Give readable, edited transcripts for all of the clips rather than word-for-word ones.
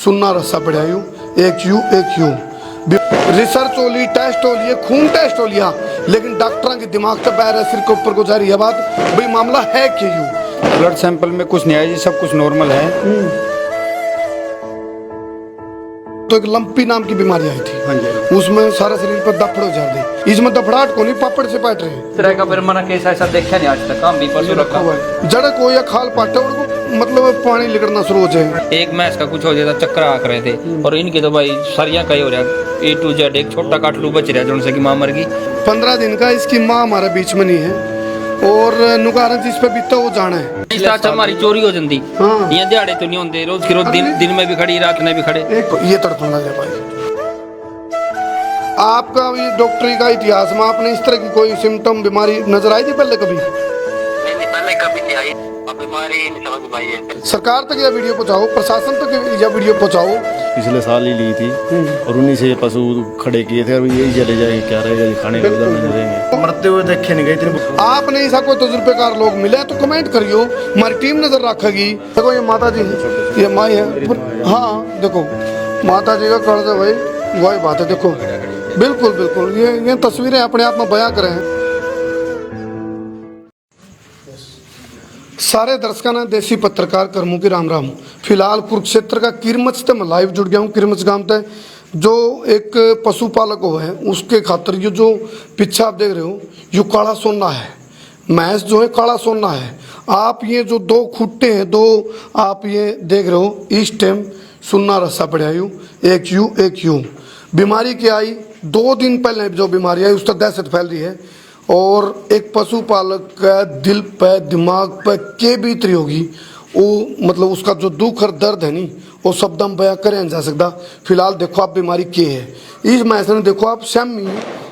सुनना रस्सा पड़ा यूं एक यूं रिसर्च हो ली, टेस्ट हो लिए, खून टेस्ट हो लिया, लेकिन डॉक्टर के दिमाग से पैर है, सिर के ऊपर को जा रही है बात, भाई मामला है क्या यूं। ब्लड सैंपल में कुछ नहीं आया जी, सब कुछ नॉर्मल है। तो एक लंपी नाम की बीमारी आई थी। हाँ जी। उसमें सारा शरीर पर दफड़ हो जाती, इसमें दफड़ाहट को नहीं पापड़ से पाट रहे हैं। तरह का फिर मना केस ऐसा देखा नहीं आज तक। हम भी पशु रखा जड़क हो या खाल पाटे उनको मतलब पानी निकलना शुरू हो जाए। एक मैच का कुछ हो जाता चक्कर आक रहे थे, और इनके तो भाई सरिया कई हो रहा A to Z, एक छोटा काटलू बच रहा है कि माँ मर गई। 15 दिन का इसकी माँ हमारे बीच में नहीं है, और नुकारन जिस पे बीता वो जाना है। अच्छा हमारी चोरी हो जाती। हाँ। ये दिहाड़े तो नहीं होते, रोज की रोज दिन में भी खड़ी, रात में भी खड़े। ये तड़पना है भाई। आपका ये डॉक्टरी का इतिहास में आपने इस तरह की कोई सिम्टम बीमारी नजर आई थी पहले कभी? नहीं, पहले कभी नहीं आई। अब बीमारी नहीं समझ में आई है। सरकार तक यह वीडियो पहुंचाओ, प्रशासन तक यह वीडियो पहुंचाओ। पिछले साल ही ली थी और उन्हीं से पशु खड़े किए थे, और यही चले जाएंगे, क्या रहेगा, खाने को नहीं देंगे, मरते हुए देखे नहीं गए। आपने ऐसा कोई तजुर्बेकार लोग मिले तो कमेंट करियो, हमारी टीम नजर रखेगी। देखो ये माता जी, ये माई है। हाँ देखो माता जी का कर्ज है भाई, वही बात है। देखो बिल्कुल बिल्कुल ये तस्वीरें अपने आप में बयां करें। सारे दर्शकों ने देसी पत्रकार करमू की राम राम। फिलहाल कुरुक्षेत्र का किरमच से मैं लाइव जुड़ गया हूँ। किरमच गांव से जो एक पशुपालक हो है, उसके खातर ये जो पीछे आप देख रहे हो ये काला सोना है। भैंस जो है काला सोना है। आप ये जो दो खुट्टे हैं, दो आप ये देख रहे हो, इस टाइम सुनना रस्सा पड़ा यूं एक यूं। बीमारी क्या आई? 2 दिन पहले जो बीमारी आई उसका दहशत फैल रही है, और एक पशुपालक का दिल पे दिमाग पे के बीत रही होगी वो, मतलब उसका जो दुख और दर्द है नहीं वो शब्द हम बयां करें जा सकता। फिलहाल देखो आप बीमारी क्या है। इस मैच ने देखो आप शमी,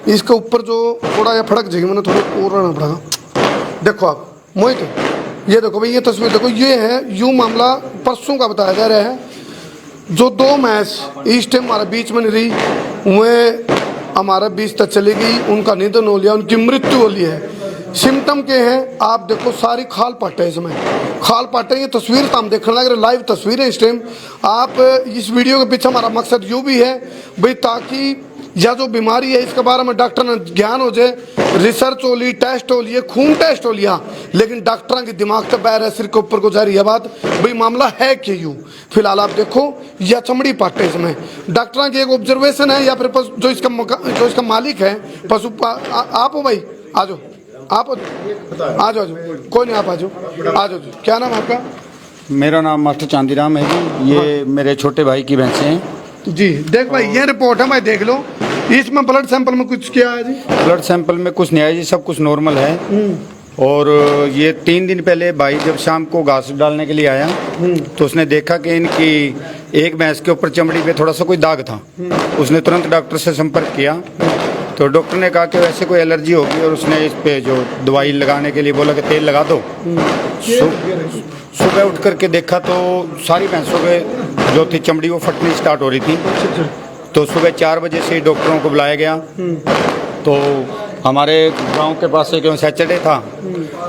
इसके ऊपर जो थोड़ा या फड़क जाएगी, मैंने थोड़ा और रहना पड़ेगा। देखो आप मोहित, ये देखो भाई, ये तस्वीर देखो, ये है यूं मामला परसों का बताया जा रहा है। जो 2 मैच इस टाइम हमारे बीच में नहीं रही, वह हमारा बीच तक चली गई, उनका निधन हो लिया, उनकी मृत्यु हो ली है। सिम्टम के हैं आप देखो, सारी खाल पाटे है, इसमें खाल पाटे। ये तस्वीर तो हम देखने लग रहे, लाइव तस्वीर है इस टाइम। आप इस वीडियो के पीछे हमारा मकसद यूँ भी है भाई, ताकि यह जो बीमारी है इसके बारे में डॉक्टर ने ज्ञान हो जाए। रिसर्च हो ली, टेस्ट हो लिए, खून टेस्ट हो लिया, लेकिन डॉक्टर के दिमाग से पैर है, सिर के ऊपर को जा रही है बात, भाई मामला है क्या यूं। फिलहाल आप देखो यह चमड़ी पाटे, इसमें डॉक्टर की एक ऑब्जर्वेशन है, या फिर जो इसका मालिक है पशु आप हो भाई, आ जाओ आप, आ जाओ कोई नहीं, आप आ जाओ। क्या नाम आपका? मेरा नाम मास्टर चांदीराम है जी। ये मेरे छोटे भाई की भैंसें हैं जी। देख भाई ये रिपोर्ट है भाई, देख लो। इसमें ब्लड सैंपल में कुछ क्या है जी? ब्लड सैंपल में कुछ नहीं आया जी, सब कुछ नॉर्मल है। और ये 3 दिन पहले भाई जब शाम को घास डालने के लिए आया तो उसने देखा कि इनकी एक भैंस के ऊपर चमड़ी पे थोड़ा सा कोई दाग था। उसने तुरंत डॉक्टर से संपर्क किया, तो डॉक्टर ने कहा कि वैसे कोई एलर्जी होगी, और उसने इस पे जो दवाई लगाने के लिए बोला कि तेल लगा दो। सुबह उठ करके देखा तो सारी भैंसों के जो थी चमड़ी वो फटनी स्टार्ट हो रही थी। तो सुबह 4 बजे से डॉक्टरों को बुलाया गया। तो हमारे गांव के पास एक सैटरडे था,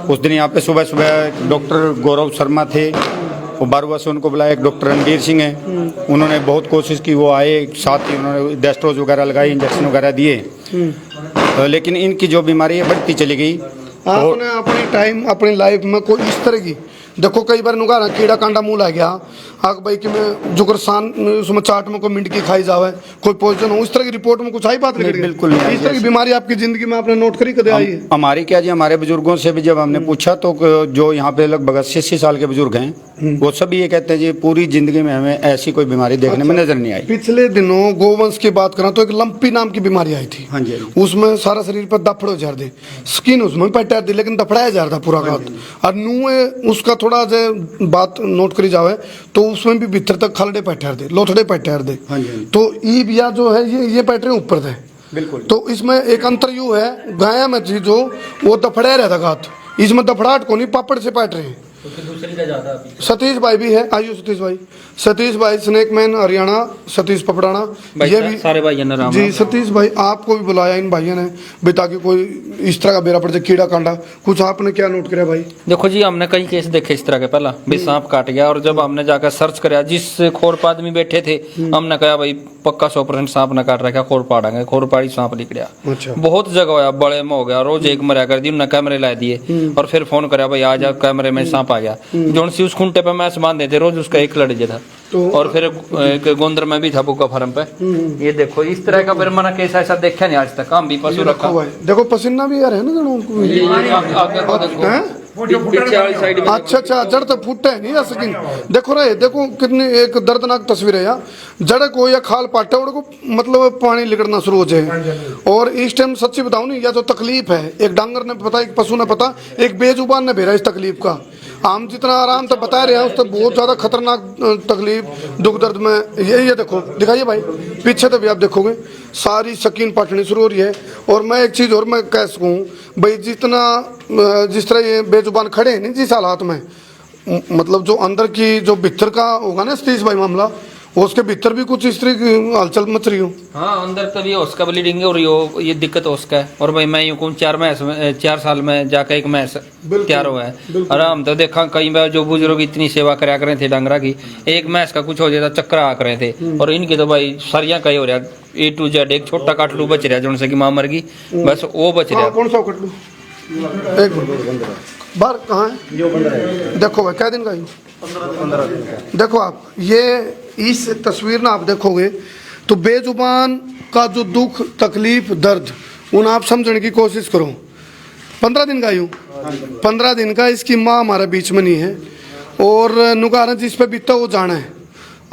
उस दिन यहाँ पे सुबह सुबह डॉक्टर गौरव शर्मा थे, वो बारुआ से उनको बुलाया। एक डॉक्टर रणधीर सिंह है, उन्होंने बहुत कोशिश की, वो आए, साथ ही उन्होंने डेस्ट्रोज वगैरह लगाई, इंजेक्शन वगैरह दिए, लेकिन इनकी जो बीमारी है बढ़ती चली गई। आपने अपनी टाइम अपनी लाइफ में कोई इस तरह की देखो, कई बार नुका कीड़ा कांडा मुँह लग गया, आग भाई कि मैं जुगरसान उसमें चाट में कोई मिंट की खाई जावे, कोई पॉइजन हो, उस तरह की रिपोर्ट में कुछ आई बात नहीं? बिल्कुल नहीं। इस तरह की बीमारी आपकी जिंदगी में आपने नोट करी कदे आई है? हमारी क्या जी, हमारे बुजुर्गों से भी जब हमने पूछा तो जो यहाँ पे लगभग 80 साल के बुजुर्ग हैं, वो सभी ये कहते हैं जी पूरी जिंदगी में हमें ऐसी कोई बीमारी देखने में नजर नहीं आई। पिछले दिनों गोवंश की बात करा तो एक लंपी नाम की बीमारी आई थी। हाँ जी। उसमें सारा शरीर पर दफड़ हो जा रहे, स्किन उसमें पटा दी, लेकिन दफड़ाया जा रहा था पूरा गात। और नुए उसका थोड़ा जो बात नोट करी जावे तो उसमें भी भीतर तक खलड़े पैठर दे, लोथड़े पैठर दे। हाँ जी। तो ई बिया जो है ये पैटर्न ऊपर थे। बिल्कुल। तो इसमें एक अंतर यू है, गाया में जो वो दफड़ाया रहता गात, इसमें दफड़ाहट को नहीं पापड़ से पाट रहे हैं। दूसरी का ज्यादा अभी सतीश भाई भी है, आइए सतीश भाई स्नेक मैन हरियाणा, सतीश पपड़ाना, ये भी सारे भाई ना राम जी। राम। सतीश भाई आपको भी बुलाया इन भाइयों ने भी ताकि कोई इस तरह का बेरा पड़ जाए, कीड़ा कांडा कुछ आपने क्या नोट किया भाई? देखो जी, हमने कई केस देखे इस तरह के। पहला भी सांप काट गया, और जब हमने जाकर सर्च कराया जिस खोरपाद में बैठे थे, हमने कहा भाई पक्का 100% सांप न काट रखा, खोरपाड़ेंगे, खोरपाड़ी सांप निकलिया। अच्छा। बहुत जगह होया, बड़े में हो गया, रोज एक मरिया कर दी, उन्होंने कैमरे ला दिए और फिर फोन कराया भाई आज कैमरे में सांप आ गया। जोन सी उस खुंटे पे मैच बांध देते रोज, उसका एक लड़ था। और फिर एक गोंदर में भी था बुका फार्म पे। ये देखो इस तरह का फिर मैंने केस ऐसा देखा नहीं आज तक। हम भी पशु रखा, देखो पसीना भी आ रहा है ना दोनों को। ये आगे को देखो, पीछे वाली साइड में अच्छा जड़ तो फुटे नहीं या सकिन देखो रे, देखो कितनी एक दर्दनाक तस्वीर है यार। जड़ को या खाल पाटे और को मतलब पानी लिकड़ना शुरू हो जाए। और इस टाइम सच्ची बताऊं नहीं, या जो तकलीफ है, एक डांगर ने पता, एक पशु ने पता, एक बेजुबान ने भेजा इस तकलीफ का। हम जितना आराम तो बता रहे हैं उससे बहुत ज्यादा खतरनाक तकलीफ, दुख दर्द में ये देखो, दिखाइए भाई पीछे तो भी आप देखोगे सारी सकीन पाटनी शुरू हो रही है। और मैं एक चीज और मैं कह सकूं भाई, जिस तरह ये बेजुबान खड़े हैं नहीं जिस हालात में, मतलब जो अंदर की जो भीतर का होगा ना सतीश भाई मामला, उसके भीतर भी कुछ इस तरह की हलचल मच रही हो। हाँ, अंदर तभी उसका ब्लीडिंग हो रही हो, ये दिक्कत उसका है। और भाई मैं यूं कहूँ 4 साल में जाकर एक मैस तैयार हुआ है। और हम तो देखा कई बार जो बुजुर्ग इतनी सेवा कराया करे थे डंगरा की, एक मैस का कुछ हो जाता चक्कर आ करे थे। और इनके तो भाई सारियां कई हो रहा, A to Z, एक छोटा काटलू बच रहा जो की मां मर गई, बस वो बच रहा। कौन सा काटलू? एक मिनट, बाहर कहाँ है? देखो भाई क्या दिन का? 15 देखो आप ये इस तस्वीर में आप देखोगे तो बेजुबान का जो दुख तकलीफ दर्द उन आप समझने की कोशिश करो। 15 दिन का यूँ 15 दिन का इसकी माँ हमारे बीच में नहीं है। और नुकारा जिस पे बीतता वो जाना है।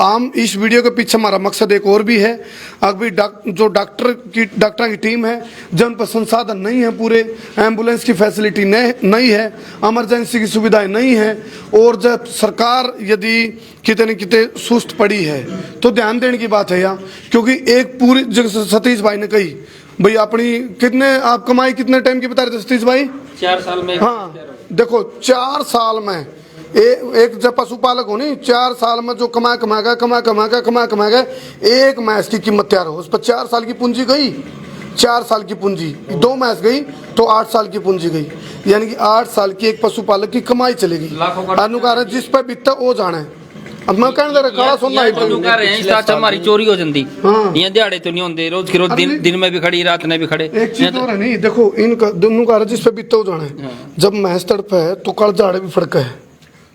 आम इस वीडियो के पीछे हमारा मकसद एक और भी है। अभी जो डॉक्टर की टीम है, जन पर संसाधन नहीं है, पूरे एम्बुलेंस की फैसिलिटी नहीं है, इमरजेंसी की सुविधाएं नहीं है। और जब सरकार यदि कितने न कितने सुस्त पड़ी है तो ध्यान देने की बात है यहाँ। क्योंकि एक पूरी जगह सतीश भाई ने कही भाई अपनी कितने आप कमाई कितने टाइम की बता रहे थे सतीश भाई? 4 साल में। हाँ देखो 4 साल में एक जब पशुपालक हो नहीं, 4 साल में जो कमा गया एक मैस की कीमत तैयार हो, उस पर 4 साल की पूंजी गई। 4 साल की पूंजी 2 मैस गई तो 8 साल की पूंजी गई, यानी कि 8 साल की एक पशुपालक की कमाई चलेगी। अनुकार जिस पर बीतता वो जाना है। अब मैं कहने दे रहा काला सोना हमारी चोरी हो जाती। ये दिहाड़े तो नहीं होते, रोज की रोज दिन में भी खड़ी, रात में भी खड़े। एक चीज और है नहीं, देखो इनका दोनों का जिस पे बीतता वो जाना है। जब मैस तड़प है तो कल जाड़े भी फड़का है।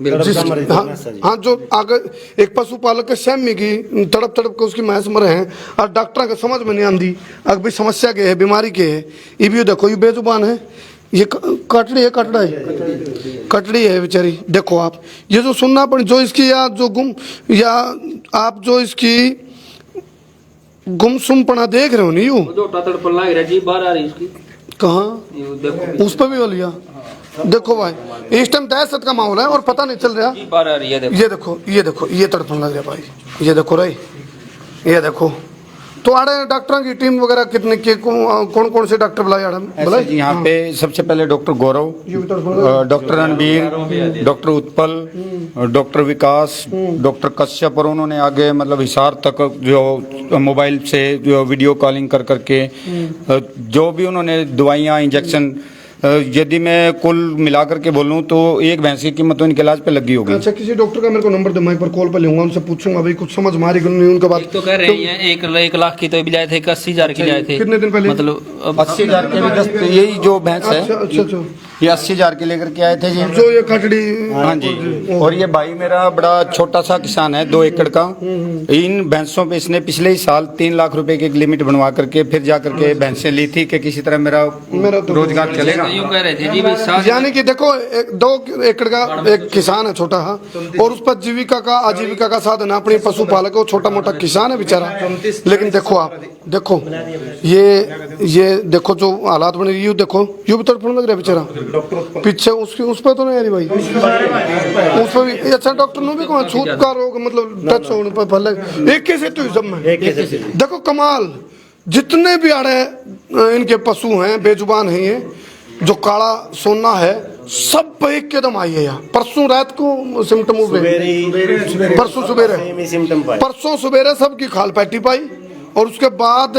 हाँ जो आगे एक पशुपालक के सहमी की तड़प के उसकी महस मरे हैं और डॉक्टर के समझ में नहीं आती अगर भाई समस्या के है, बीमारी के है। ये भी देखो ये बेजुबान है, ये कटड़ी है, कटड़ी है बेचारी। देखो आप ये जो सुनना पड़े जो इसकी या जो या आप जो इसकी गुमसुमपना देख रहे हो नहीं, यू तड़पन लग रहा जी, बाहर आ रही इसकी। कहाँ उस पर भी हो लिया। देखो भाई इस टाइम दहशत का माहौल है और पता नहीं चल रहा। ये देखो ये तड़पन लग रहा भाई, ये देखो रे, ये देखो। तो आड़े डॉक्टरों की टीम वगैरह कितने के कौन से डॉक्टर बुलाए? यहाँ पे सबसे पहले doctor Gaurav, doctor Ranbir, doctor Utpal, doctor Vikas, doctor Kashyap, और उन्होंने आगे मतलब हिसार तक जो मोबाइल से जो वीडियो कॉलिंग कर करके जो भी उन्होंने दवाइयाँ इंजेक्शन, यदि मैं कुल मिलाकर के बोलूं तो एक भैंस की कीमत तो इनके इलाज पे लगी होगी। अच्छा किसी डॉक्टर का मेरे को नंबर दे, मैं एक बार कॉल पे लूंगा, उनसे पूछूंगा भाई कुछ समझ मारी नहीं उनके बात। तो कह रहे हैं 1 लाख की तो भी जाए थे, 80,000 की जाए थे। कितने दिन पहले? मतलब 80,000 के भी यही जो भैंस है। अच्छा ये 80,000 के लेकर के आए थे जी, जो ये कटड़ी। हाँ जी। और ये भाई मेरा बड़ा छोटा सा किसान है, 2 एकड़ का। इन भैंसों पे इसने पिछले ही साल 3 लाख रुपए की एक लिमिट बनवा करके फिर जा करके भैंसें ली थी कि किसी तरह मेरा रोजगार चलेगा। यूं कह रहे थे जी भाई, यानी कि देखो 2 एकड़ का एक किसान है छोटा, और उस पर जीविका का आजीविका का साधन है, अपनी पशुपालक है, छोटा मोटा किसान है बेचारा। लेकिन देखो आप देखो ये देखो जो हालात बने, यू देखो यू भी तड़पने लग रहा है बेचारा। पीछे उसकी उस पर तो नहीं आ रही भाई, उस पर भी। अच्छा डॉक्टर ने भी कहा छूत का रोग मतलब टच होने पर भले एक कैसे तो जब में देखो कमाल, जितने भी आड़े इनके पशु हैं बेजुबान हैं, ये जो काला सोना है सब पे एकदम आई है यहाँ। परसों रात को सिम्टम हुए, परसों सवेरे, परसों सवेरे सबकी खाल पैटी पाई और उसके बाद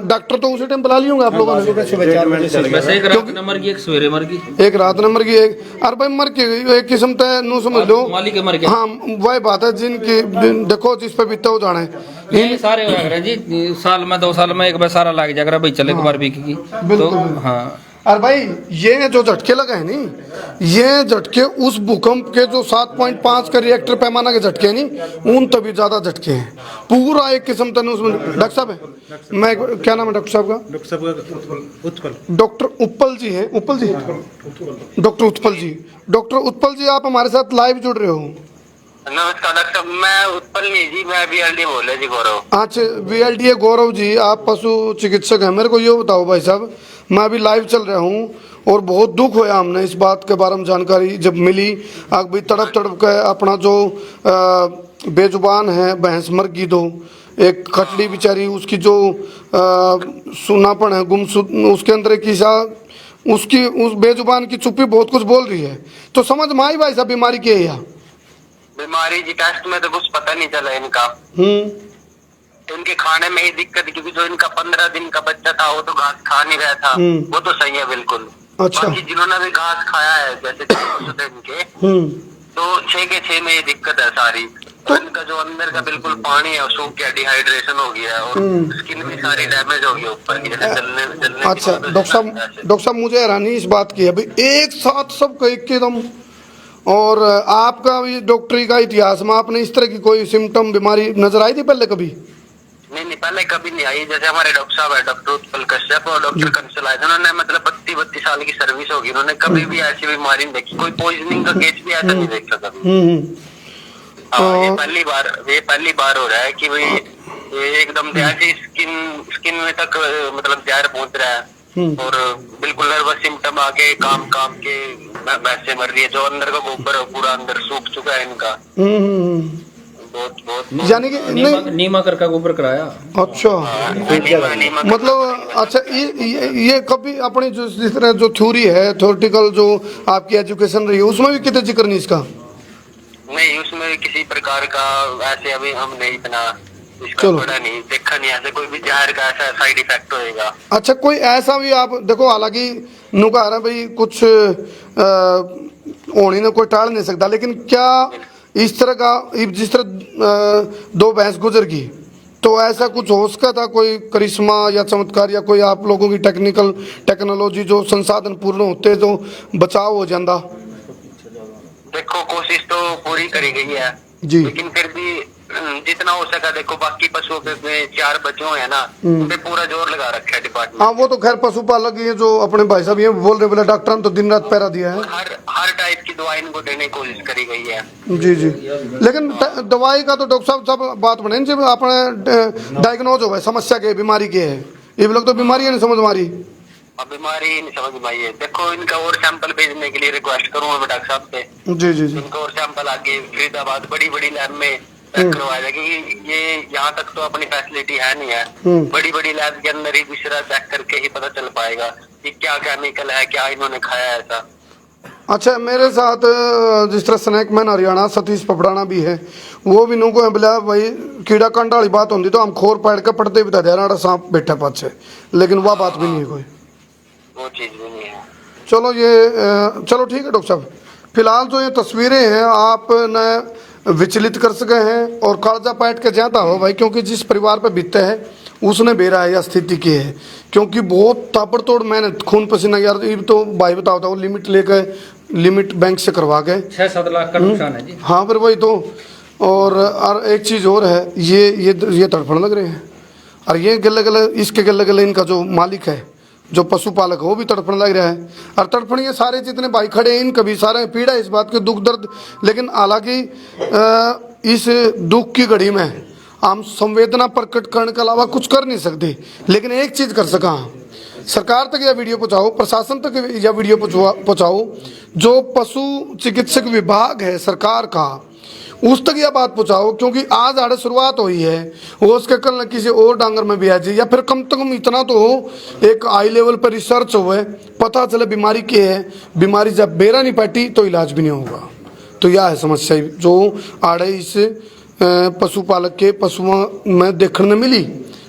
डॉक्टर तो उसी टाइम बुला लिए होंगे आप लोगों ने। वैसे एक रात नंबर की, एक सवेरे मर गई, एक रात नंबर की, एक अरे भाई मर के गई एक किस्म तय नू समझ लो, मालिक मर गया। हाँ वही बात है जिनकी देखो जिस पे बीते हो जाने ये सारे हो रहे जी, साल में 2 साल में एक बार सारा लाग जाएगा भाई, चले एक बार भी की तो हाँ। अरे भाई ये जो झटके लगे हैं नी, ये झटके उस भूकंप के जो 7.5 का रिएक्टर पैमाना के झटके हैं नी, उन तभी ज्यादा झटके हैं। पूरा एक किस्म तक उसमें। डॉक्टर साहब है, मैं क्या नाम है डॉक्टर साहब का? डॉक्टर उत्पल जी है, उत्पल जी, डॉक्टर उत्पल जी। डॉक्टर उत्पल जी आप हमारे साथ लाइव जुड़ रहे हो। नमस्कार डॉक्टर साहब, मैं उत्पल नहीं जी, मैं VLD बोल रहा जी, गौरव। अच्छा VLD गौरव जी, आप पशु चिकित्सक हैं। मेरे को ये बताओ भाई साहब, मैं अभी लाइव चल रहा हूँ और बहुत दुख होया हमने इस बात के बारे में जानकारी जब मिली। आग भी तड़प तड़प के अपना जो बेजुबान है भैंस मर गई, दो एक खटड़ी बेचारी, उसकी जो सुनापन है गुमसुद, उसके अंदर एक ईसा, उसकी उस बेजुबान की चुप्पी बहुत कुछ बोल रही है। तो समझ में आई भाई साहब बीमारी क्या है? बीमारी जी टेस्ट में तो कुछ पता नहीं चला इनका। इनके खाने में ही दिक्कत, क्योंकि जो इनका 15 दिन का बच्चा था वो तो घास खा नहीं रहा था, वो तो सही है बिल्कुल। अच्छा। बाकी जिन्होंने भी घास खाया है जैसे 4 दिन इनके, तो 6 के 6 में ये दिक्कत है सारी। तो इनका जो अंदर का बिल्कुल पानी है सूख गया, डिहाइड्रेशन हो गया और स्किन भी सारी डैमेज हो गई ऊपर की, जैसे जलने। अच्छा डॉक्टर साहब मुझे हैरानी इस बात की है भाई, एक साथ सब एकदम। और आपका भी डॉक्टरी का इतिहास में आपने इस तरह की कोई सिम्टम बीमारी नजर आई थी पहले कभी? नहीं, पहले कभी नहीं आई। जैसे हमारे डॉक्टर साहब है डॉक्टर उत्पल कश्यप और डॉक्टर कंसल आए थे, उन्होंने मतलब 32 साल की सर्विस होगी, उन्होंने कभी भी ऐसी बीमारी नहीं देखी, कोई पॉइजनिंग का केस भी ऐसा नहीं देखा कभी। ये पहली बार हो रहा है कि भाई ये एकदम ऐसी स्किन में तक मतलब जहर पहुंच रहा है और बिल्कुल नर्वस सिम्टम आके काम के वैसे मर रही है। जो अंदर का गोबर है पूरा अंदर सूख चुका है इनका। बहुत यानी कि नीमा कर का गोबर कराया। अच्छा मतलब अच्छा ये कभी अपनी जो जिस तरह जो थ्योरी है थ्योरेटिकल जो आपकी एजुकेशन रही है उसमें भी कितने जिक्र नहीं इसका? नहीं, उसमें किसी प्रकार का ऐसे अभी हमने इतना इसका पढ़ा नहीं, देखा नहीं ऐसे कोई भी जहर का ऐसा साइड इफेक्ट होएगा। अच्छा कोई ऐसा भी आप देखो, हालांकि नुका रहा भाई कुछ होने ने कोई टाल नहीं सकता, लेकिन क्या इस तरह का जिस तरह 2 भैंस गुजर गई तो ऐसा कुछ हो सकता था, कोई करिश्मा या चमत्कार या कोई आप लोगों की टेक्नोलॉजी जो संसाधन पूर्ण होते तो बचाव हो जाता? देखो कोशिश तो पूरी करी गई है जी, लेकिन फिर भी जितना हो सका। देखो बाकी पशुओं के 4 बच्चे हैं ना, उन पे पूरा जोर लगा रखा है डिपार्टमेंट। हाँ वो तो खैर पशुपालक ये जो अपने भाई साहब ये बोल रहे बोले डॉक्टर ने तो दिन रात पैरा दिया है। हर टाइप की दवाई इनको देने की कोशिश करी गई है। जी जी, लेकिन दवाई का तो डॉक्टर साहब सब बात बने जब अपने डायग्नोज हो समस्या के बीमारी के है, ये लोग तो बीमारी नहीं समझ मारी। अब बीमारी नहीं समझ में आई है। देखो इनका और सैंपल भेजने के लिए रिक्वेस्ट करूंगा मैं डॉक्टर साहब से। जी जी जी, इनको और सैंपल आगे फरीदाबाद बड़ी लैब में चेक करवाया जाए, क्योंकि ये यहाँ तक तो अपनी फैसिलिटी है नहीं है। बड़ी लैब के अंदर ही दूसरा चेक करके ही पता चल पाएगा कि क्या केमिकल है, क्या इन्होंने खाया है ऐसा। अच्छा मेरे साथ जिस तरह स्नैक मैन हरियाणा सतीश पपड़ाना भी है, वो भी नुको बोला भाई कीड़ा कांडा वाली बात होती तो हम खोर पैड़ के पड़ते भी था सांप बैठा पाछे, लेकिन वह बात भी नहीं है कोई, वो चीज भी नहीं है। चलो ये चलो ठीक है डॉक्टर साहब, फिलहाल जो ये तस्वीरें हैं आपने विचलित कर सके हैं और कालजा पैट के जाता हो भाई, क्योंकि जिस परिवार पे बीतते हैं उसने बेरा है या स्थिति की है, क्योंकि बहुत ताबड़तोड़ मेहनत खून पसीना यार। ये तो भाई बताओ था वो लिमिट बैंक से करवा गए 6-7 लाख का नुकसान है जी। हाँ फिर वही तो, और एक चीज़ और है, ये तड़फड़ लग रहे हैं, और ये गले इसके गले इनका जो मालिक है जो पशुपालक है वो भी तड़फड़ लग रहा है। और तड़फड़ ये सारे जितने भाई खड़े हैं इनका भी सारे पीड़ा इस बात के दुख दर्द, लेकिन हालांकि इस दुख की घड़ी में हम संवेदना प्रकट करने के अलावा कुछ कर नहीं सकते, लेकिन एक चीज़ कर सका, सरकार तक यह वीडियो पहुँचाओ, प्रशासन तक यह वीडियो पहुँचाओ, जो पशु चिकित्सक विभाग है सरकार का उस तक यह बात पहुंचाओ, क्योंकि आज आड़े शुरुआत हुई है, हो उसके कल न किसी और डांगर में भी आ जाए, या फिर कम से कम इतना तो हो एक हाई लेवल पर रिसर्च हो, पता चले बीमारी क्या है। बीमारी जब बेरा नहीं पाटी तो इलाज भी नहीं होगा। तो यह है समस्या जो आड़े इस पशुपालक के पशुओं में देखने में मिली।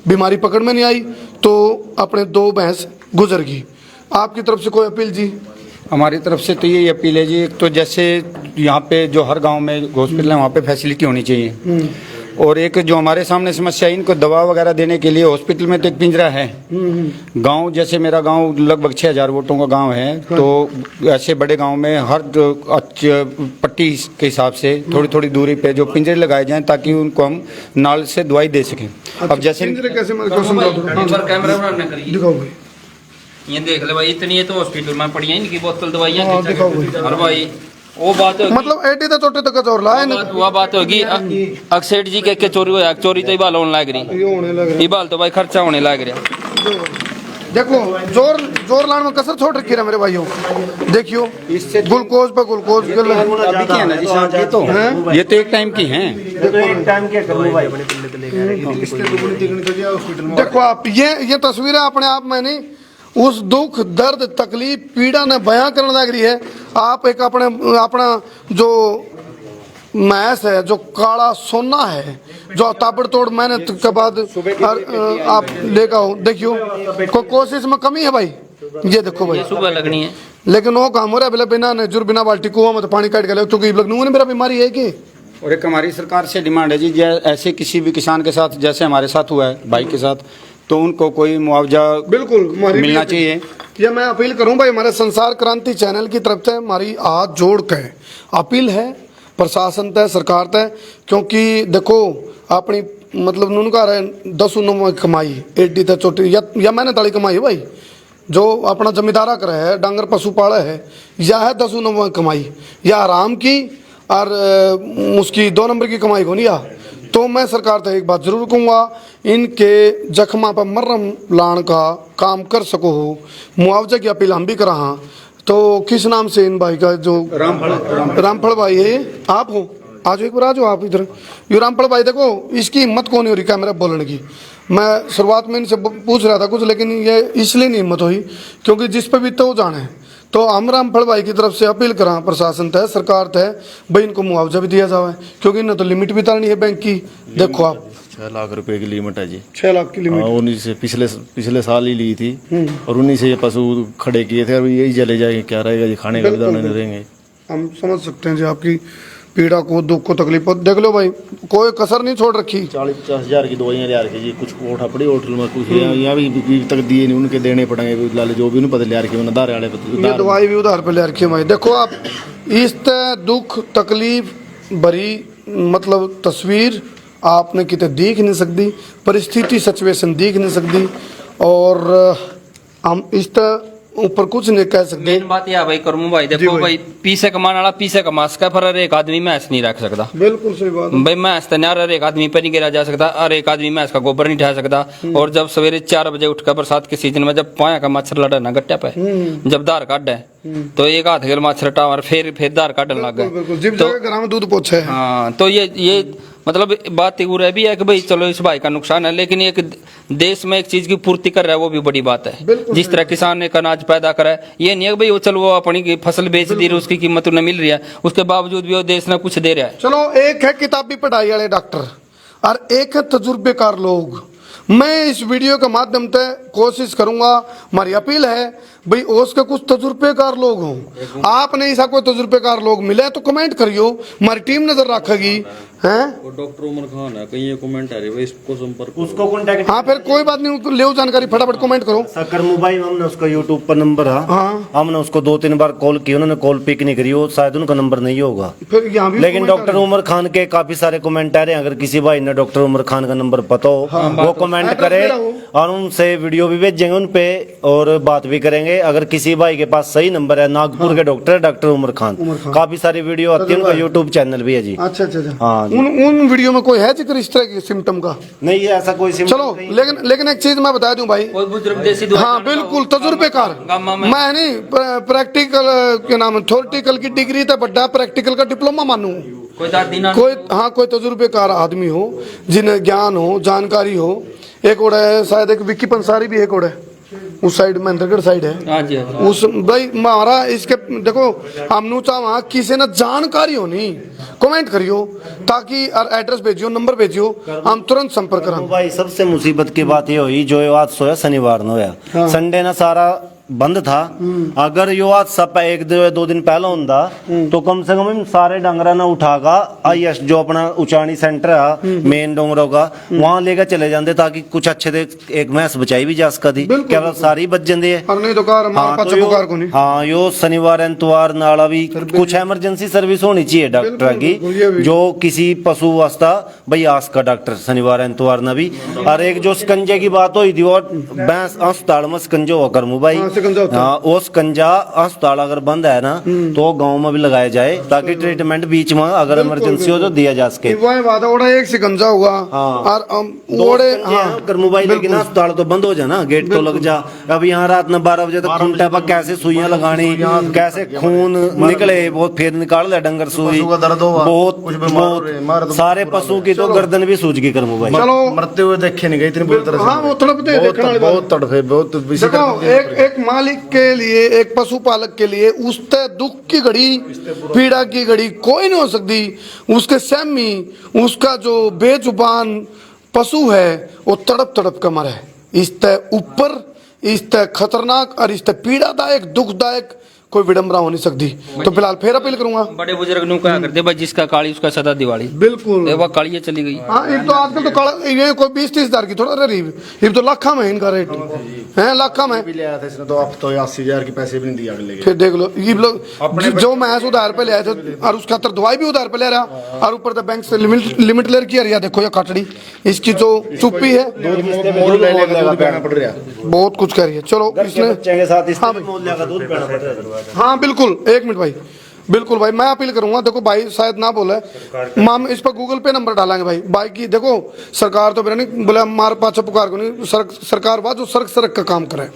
बीमारी पकड़ में नहीं आई तो अपने 2 भैंस गुजर गई। आपकी तरफ से कोई अपील जी? हमारी तरफ से तो ये अपील है जी, एक तो जैसे यहाँ पे जो हर गांव में हॉस्पिटल है वहाँ पे फैसिलिटी होनी चाहिए, और एक जो हमारे सामने समस्या है, इनको दवा वगैरह देने के लिए हॉस्पिटल में तो एक पिंजरा है। गांव जैसे मेरा गांव लगभग 6000 वोटों का गांव है, तो ऐसे बड़े गांव में हर पट्टी के हिसाब से थोड़ी थोड़ी दूरी पे जो पिंजरे लगाए जाएं ताकि उनको हम नाल से दवाई दे सकें। अब जैसे कैसे कैमरा दिखाओ भाई, ये देख ले भाई, इतनी है तो हॉस्पिटल में पड़ी है इनकी बोतल दवाइयाँ। हाँ, दिखाओ भाई। और भाई वो बात होगी, मतलब 80 तो छोटे तक जोर लाए ना, वो बात होगी अक्सेठ जी के चोरी हो, चोरी तो इबाल होने लग रही, ये होने लग रहा इबाल तो भाई खर्चा होने लग रहा। है। देखो जोर लाने में कसर छोड़ रखी है मेरे भाइयों। देखियो ग्लूकोज पे ग्लूकोज अभी की है ना जी साहब, ये तो एक टाइम की हैं। देखो आप ये तस्वीरें अपने आप में नहीं, उस दुख दर्द तकलीफ पीड़ा ने बयां करने लग रही है। आप एक अपना जो मैस है, जो काला सोना है, जो ताबड़तोड़ मेहनत के बाद आप लेकर आओ। देखियो कोशिश में कमी है भाई, ये देखो भाई सुबह लगनी है, लेकिन वो काम हो रहा है बिना नजर बिना बाल्टी कुआं में तो पानी काट के ले, क्योंकि लगनू ने मेरा बीमारी है कि। और एक हमारी सरकार से डिमांड है जी, ऐसे किसी भी किसान के साथ जैसे हमारे साथ हुआ है भाई के साथ, तो उनको कोई मुआवजा बिल्कुल मिलना चाहिए। ये मैं अपील करूं भाई, हमारे संसार क्रांति चैनल की तरफ से हमारी हाथ जोड़ के अपील है प्रशासन तय सरकार तय, क्योंकि देखो अपनी मतलब उनका रहे 10 की कमाई 80 तक चोटी या मैंने ताली कमाई है भाई, जो अपना जमींदारा करे है, डांगर पशु पाले है, यह है 10 की कमाई, या आराम की और उसकी 2 नंबर की कमाई को नहीं आ। तो मैं सरकार से एक बात जरूर कहूँगा, इनके जख्मा पर मरहम लाने का काम कर सको हो, मुआवजे की अपील हम भी करा। हाँ तो किस नाम से इन भाई का जो रामफल भाई है, आप हो, आज एक बार आ जाओ आप इधर। ये रामफल भाई देखो इसकी हिम्मत कौन हो रही कैमरा बोलने की। मैं शुरुआत में इनसे पूछ रहा था कुछ, लेकिन ये इसलिए नहीं हिम्मत हुई क्योंकि जिस पे भी तो जाना है। तो हम रामफल भाई की तरफ से अपील करा प्रशासन तय सरकार तय भाई इनको मुआवजा भी दिया जाए, क्योंकि इन्हें तो लिमिट भी तारनी है बैंक की। देखो आप 6 लाख रुपए की लिमिट है जी, 6 लाख की लिमिट। उन्हीं से पिछले साल ही ली थी, और उन्हीं से ये पशु खड़े किए थे। अभी यही चले जाएंगे, क्या रहेगा जी, खाने का भी दाना नहीं देंगे। हम समझ सकते हैं जी आपकी पीड़ा को, दुख को, तकलीफ को। देख लो भाई कोई कसर नहीं छोड़ रखी। 40-50 हजार की दवाइयाँ ले रखी जी, कुछ उठा पड़ी होटल में, कुछ यहाँ भी तक दिए नहीं, उनके देने पड़ेंगे लाले जो भी उन्हें पता ले रखी है, दारे वाले ये दवाई भी उधार पे ले रखी है भाई। देखो आप इस दुख तकलीफ भरी मतलब तस्वीर आपने कितने देख नहीं सकती, परिस्थिति सिचुएशन देख नहीं सकती, और हम इस ऊपर कुछ नहीं कह सकते। मेन बात यह भाई करमू भाई, देखो भाई पीछे कमाने वाला पीछे कमा सका, पर हर एक आदमी मैस नहीं रख सकता। बिल्कुल सही बात भाई मैस तो हर एक आदमी पर नहीं गिरा जा सकता, हर एक आदमी मैस का गोबर नहीं उठा सकता। और जब सवेरे 4 बजे उठकर बरसात के सीजन में जब पाया का मच्छर लड़ा ना गट्टे पे, जब धार काट है तो एक हाथ के मच्छर टावर फिर धार काटने लग गए, तो घर में दूध पोछे। हाँ तो ये मतलब बात है भी है कि भाई चलो इस भाई का नुकसान है, लेकिन एक देश में एक चीज की पूर्ति कर रहा है वो भी बड़ी बात है। जिस तरह किसान एक अनाज पैदा करा है, ये नहीं है भाई वो चलो वो अपनी फसल बेच दी रही, उसकी कीमत उन्हें मिल रही है, उसके बावजूद भी वो देश ने कुछ दे रहा है। चलो एक है किताबी पढ़ाई वाले डॉक्टर और एक है तजुर्बेकार लोग। मैं इस वीडियो के माध्यम से कोशिश करूंगा, हमारी अपील है भाई उसके कुछ तजुर्बेकार लोग हों। आपने ऐसा कोई तजुर्बेकार लोग मिले तो कमेंट करियो, हमारी टीम नजर रखेगी। हैं डॉक्टर उमर खान है, कहीं कमेंट आ रही है इसको संपर्क, उसको कॉन्टेक्ट। हाँ फिर कोई बात नहीं, ले जानकारी फटाफट कमेंट करो। सकर मोबाइल हमने उसका यूट्यूब पर नंबर है, हाँ हमने उसको 2-3 बार कॉल की, उन्होंने कॉल पिक नहीं करी, वो शायद उनका नंबर नहीं होगा। फिर यहाँ भी लेकिन डॉक्टर उमर खान के काफी सारे कमेंट आ रहे हैं, अगर किसी भाई ने डॉक्टर उमर खान का नंबर पता हो वो कमेंट करे, और उनसे वीडियो भी भेजेंगे उन पे और बात भी करेंगे। अगर किसी भाई के पास सही नंबर है, नागपुर के डॉक्टर उमर खान, काफी सारी वीडियो आती है, उनका यूट्यूब चैनल भी है जी। अच्छा अच्छा हाँ, उन वीडियो में कोई है जिक्र इस तरह के सिम्टम का? नहीं है ऐसा कोई सिम्टम। चलो लेकिन एक चीज मैं बता दूं भाई, हाँ बिल्कुल तजुर्बेकार, मैं नहीं प्रैक्टिकल के नाम थ्योरेटिकल की डिग्री तो बड़ा प्रैक्टिकल का डिप्लोमा मानू, कोई दादी ना कोई हाँ कोई तजुर्बेकार आदमी हो, जिन्हें ज्ञान हो, जानकारी हो। एक और है शायद, एक विक्की पंसारी भी एक और है, उस साइड महेंद्रगढ़ साइड है। हाँ जी, हाँ जी। उस भाई हमारा इसके देखो हमनू चाह किसी ने जानकारी होनी कमेंट करियो, ताकि एड्रेस भेजियो, नंबर भेजियो, हम तुरंत संपर्क करें। भाई सबसे मुसीबत की बात ये हुई जो आज सोया शनिवार न होया, संडे ना सारा बंद था। अगर यो आज सब एक दो दिन पहले होता तो कम से कम सारे डंगरा ना उठागा आईएस जो अपना उचानी सेंटर है मेन डोंगरों का, वहां लेकर चले जाते ताकि कुछ अच्छे से एक मैस बचाई भी जा सकती थी। केवल सारी बच जाती है। हाँ यो शनिवार एतवार नाला भी कुछ इमरजेंसी सर्विस होनी चाहिए डॉक्टर की, जो किसी पशु वास्ता भाई आस का डॉक्टर शनिवार एतवार ना भी। और एक जो स्कंजे की बात हुई थी और भैंस अस्पताल में स्कंजो होकर भाई, हाँ वो स्कंजा अस्पताल अगर बंद है ना तो गांव में भी लगाया जाए ताकि ट्रीटमेंट बीच में अगर इमरजेंसी हो तो दिया जा सके। एक शिकंजा हुआ और मोबाइल लेकिन अस्पताल तो बंद हो जाए ना, गेट तो लग जा। अब यहाँ रात में 12 बजे तक खूंटे पर कैसे सुइयां लगानी, कैसे खून निकले, बहुत फिर निकाल ले डंगर सुई, बहुत सारे पशु की तो गर्दन भी सूज गई कर मोबाइल। चलो मरते हुए देखे नहीं गए इतनी बुरी तरह से, बहुत तड़फे, बहुत एक मालिक के लिए, एक पशुपालक के लिए उसते दुख की घड़ी, पीड़ा की घड़ी कोई नहीं हो सकती। उसके सहमी, उसका जो बेजुबान पशु है वो तड़प तड़प कर मरे। इसते ऊपर, इसते खतरनाक और इसते पीड़ादायक, दुखदायक कोई विडंबना हो नहीं सकती। तो फिलहाल फिर अपील करूंगा, बड़े बुजुर्ग नु क्या करते भाई, जिसका काली उसका सदा दिवाली। बिल्कुल वो काली चली गई। हाँ ये तो आजकल तो काला ये कोई 20-30 हजार की थोड़ा रही, ये तो लाखा में इनका रेट है, लाखा में भी ले आया था इसने तो, अब तो 80,000 के पैसे भी नहीं दिया अगले के। फिर देख लो ये लोग जो मैच उधार पे ले आए थे और उसका तर दवाई भी उधार पे ले रहा, और ऊपर तो बैंक से लिमिट ले रखी है। देखो ये काटड़ी इसकी जो चुप्पी है, बहुत कुछ कह रही है। चलो इसने हाँ बिल्कुल, एक मिनट भाई, बिल्कुल भाई मैं अपील करूंगा। देखो भाई शायद ना बोले, माम इस पर गूगल पे नंबर डालेंगे भाई। भाई की देखो सरकार तो मेरा नहीं बोले, हमारे पास पुकार को नहीं, सरकार बात जो सड़क का काम करे।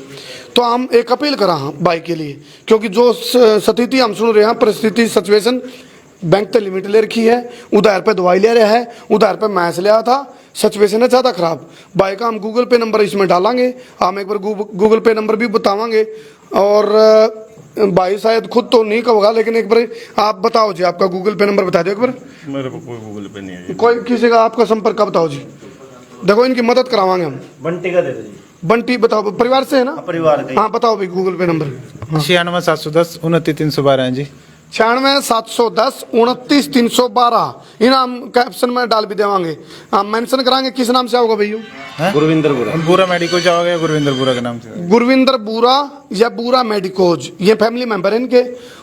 तो हम एक अपील करा भाई के लिए, क्योंकि जो स्थिति हम सुन रहे हैं, परिस्थिति सिचुएशन, बैंक तो लिमिट ले रखी है, उधार पे दवाई ले रहा है, उधार पे मैच ले आया था, सिचुएशन है ज़्यादा खराब। भाई का हम गूगल पे नंबर इसमें डालेंगे, हम एक बार गूगल पे नंबर भी बतावांगे। और भाई शायद खुद तो नहीं कहोगा, लेकिन एक बार आप बताओ जी, आपका गूगल पे नंबर बता दो एक बार। मेरे को कोई गूगल पे नहीं है, कोई किसी का आपका संपर्क का बताओ जी। देखो इनकी मदद करावांगे हम। बंटी का दे दो जी। बंटी बताओ, परिवार से है ना? परिवार का। हाँ बताओ भाई गूगल पे नंबर। 96 710 29 312 जी। 96 710 29 312। इन हम कैप्शन में डाल भी देवांगे, हम मेंशन कराएंगे। किस नाम से आओगे भैया? गुरविंदर बुरा। बुरा मेडिको जाओगे, गुरविंदर बुरा के नाम से। गुरविंदर बुरा या बुरा मेडिकोज, ये फैमिली मेंबर है इनके।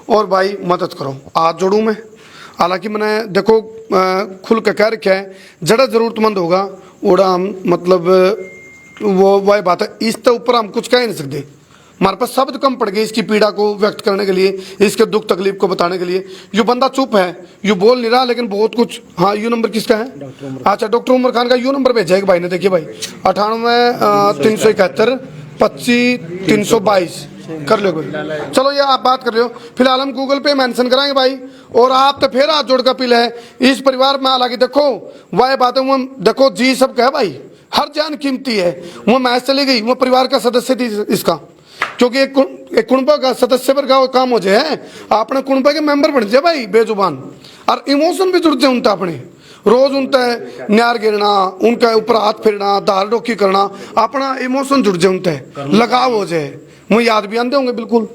और भाई मदद करो, हाथ जोड़ू मैं। हालांकि मैंने देखो खुल के कह रखा है, जड़ा जरूरतमंद होगा ओड़ा हम मतलब वो वही बात है, इसके ऊपर हम कुछ कह ही नहीं सकते। हमारे पास शब्द कम पड़ गए इसकी पीड़ा को व्यक्त करने के लिए, इसके दुख तकलीफ को बताने के लिए। ये बंदा चुप है, ये बोल नहीं रहा, लेकिन बहुत कुछ। हाँ यू नंबर किसका है? अच्छा डॉक्टर उमर खान का यू नंबर भेजा है भाई ने। देखिए भाई 98 371 25 322 कर लो भाई। चलो ये आप बात कर रहे हो, फिलहाल हम गूगल पे मेंशन कराएंगे भाई। और आप तो फिर हाथ जोड़ का अपील है इस परिवार में। हालांकि देखो वह बात है, वो देखो जी सब कहे भाई, हर जान कीमती है। वो मैच चली गई, वो परिवार का सदस्य थी इसका, क्योंकि एक कुणबा का सदस्य पर का काम हो जाए, अपने कुणबा के मेंबर बन जाए भाई बेजुबान। और इमोशन भी जुड़ जाए उनका, अपने रोज उनका न्यार गिरना, उनके ऊपर हाथ फेरना, दाल डोकी करना, अपना इमोशन जुड़ जाए उनसे, लगाव हो जाए। मुझे याद भी आते होंगे बिल्कुल।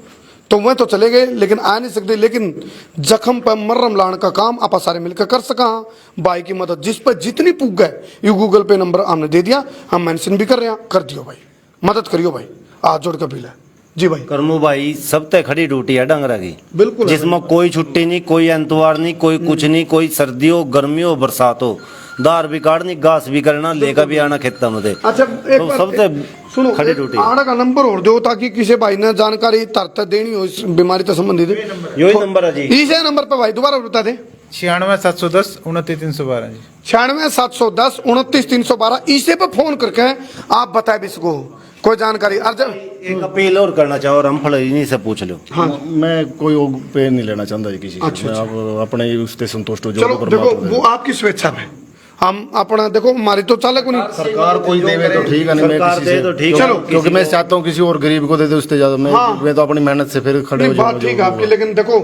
तो वह तो चले गए लेकिन आ नहीं सकते, लेकिन जख्म पर मर्रम लाने का काम आप सारे मिलकर कर सका। भाई की मदद जिस पर जितनी पुग गए, ये गूगल पे नंबर हमने दे दिया, हम मेंशन भी कर रहे हैं, कर दियो भाई, मदद करियो भाई, हाथ जोड़ कर अपील है जी भाई। करमू भाई सब तक खड़ी ड्यूटी है डंगरा की, बिल्कुल, जिसमें कोई छुट्टी नहीं, कोई एतवार नहीं, कोई कुछ नहीं, कोई सर्दी हो, गर्मी हो, बरसात हो, दार भी काटनी, घास भी करना, लेकर भी आना खेता में। अच्छा एक तो सबसे सुनो, खड़ी ड्यूटी आड़ा का नंबर और दो, ताकि किसी भाई ने जानकारी तरत देनी हो इस बीमारी से संबंधित। यही नंबर है जी, इसे नंबर पे भाई दोबारा बता दे। 96 710 29 312 जी। 96 710 29 312। इसे पे फोन करके आप बता भी सको कोई जानकारी अर्जन एक अपील और करना चाहो रामफल इन्हीं से पूछ लो। हाँ मैं कोई वो पे नहीं लेना चाहता जी किसी से। अच्छा, मैं आप अपने ही उससे संतुष्ट हो जो चलो देखो परमात्मा वो आपकी स्वेच्छा पे हम अपना देखो हमारी तो चालक नहीं सरकार कोई देवे तो ठीक है, नहीं मैं सरकार किसी दे से तो ठीक है। चलो, क्योंकि मैं चाहता हूँ किसी और गरीब को दे दे उससे ज्यादा मैं तो अपनी मेहनत से फिर खड़े हो नहीं, बात ठीक है आपकी, लेकिन देखो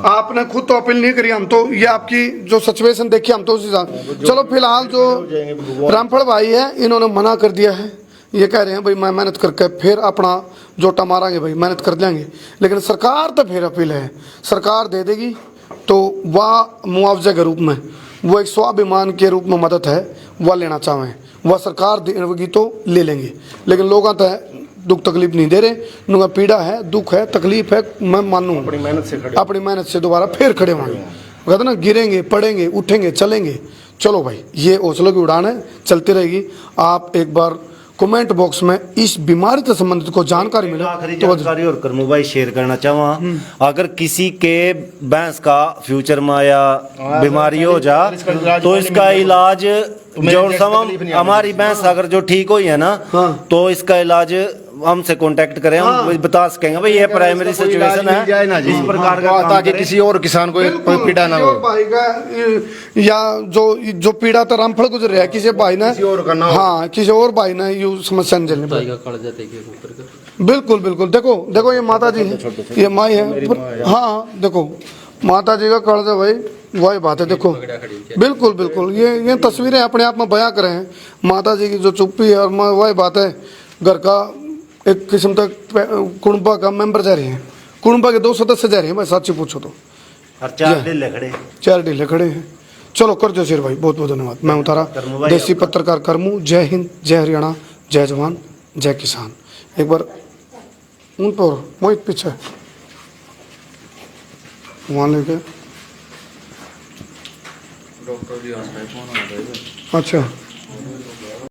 आपने खुद तो अपील नहीं करी, हम तो ये आपकी जो सिचुएशन देखी हम तो उसी चलो फिलहाल जो रामफल भाई है इन्होंने मना कर दिया है, ये कह रहे हैं भाई मैं मेहनत करके फिर अपना जोटा मारांगे भाई, मेहनत कर लेंगे। लेकिन सरकार तो फिर अपील है, सरकार दे देगी तो वह मुआवजे के रूप में वो एक स्वाभिमान के रूप में मदद है वह लेना चाहें, वह सरकार देगी तो ले लेंगे। लेकिन लोग तो दुख तकलीफ नहीं दे रहे, उनका पीड़ा है, दुख है, तकलीफ है, मैं मानूँ अपनी मेहनत से खड़े अपनी मेहनत से दोबारा फिर खड़े होंगे, कहते ना गिरेंगे पड़ेंगे उठेंगे चलेंगे। चलो भाई ये हौसलों की उड़ान है, चलती रहेगी। आप एक बार कमेंट बॉक्स में इस बीमारी से संबंधित को जानकारी मिले आखिरी तो जानकारी और करमू भाई शेयर करना चाहूँ, अगर किसी के भैंस का फ्यूचर में या बीमारी हो जा तो इसका इलाज जो हमारी भैंस अगर जो ठीक हुई है ना तो इसका इलाज हमसे कांटेक्ट करें, हम बता सकेंगे भाई ये प्राइमरी सिचुएशन है इस प्रकार का, ताकि किसी और किसान को कोई पीड़ा ना हो। भाई का या जो पीड़ा तो रामफल गुजर रहा है किसी भाई ने, और का ना हो। हाँ किसी और भाई ने यू समस्या नहीं झेलनी पड़ी। बिल्कुल बिल्कुल देखो देखो ये माता जी है, ये माई है, हाँ देखो माता जी का कर्ज है भाई, वही बात है। देखो बिल्कुल बिल्कुल ये तस्वीरें अपने आप में बयां करें हैं माता जी की जो चुप्पी है, और वही बात है घर का एक किस्म तक कुणबा का मेंबर जा रहे हैं, कुणबा के 2 सदस्य जा रहे हैं भाई, सच्ची पूछो तो और 4 ढीले खड़े 4 ढीले खड़े हैं। चलो कर दो शेर भाई, बहुत बहुत धन्यवाद। मैं उतारा देसी पत्रकार करमू, जय हिंद, जय हरियाणा, जय जवान, जय किसान। एक बार उन पर मोहित पीछे वहाँ लेके डॉक्टर जी आ रहे हैं, फोन आ रहा है। अच्छा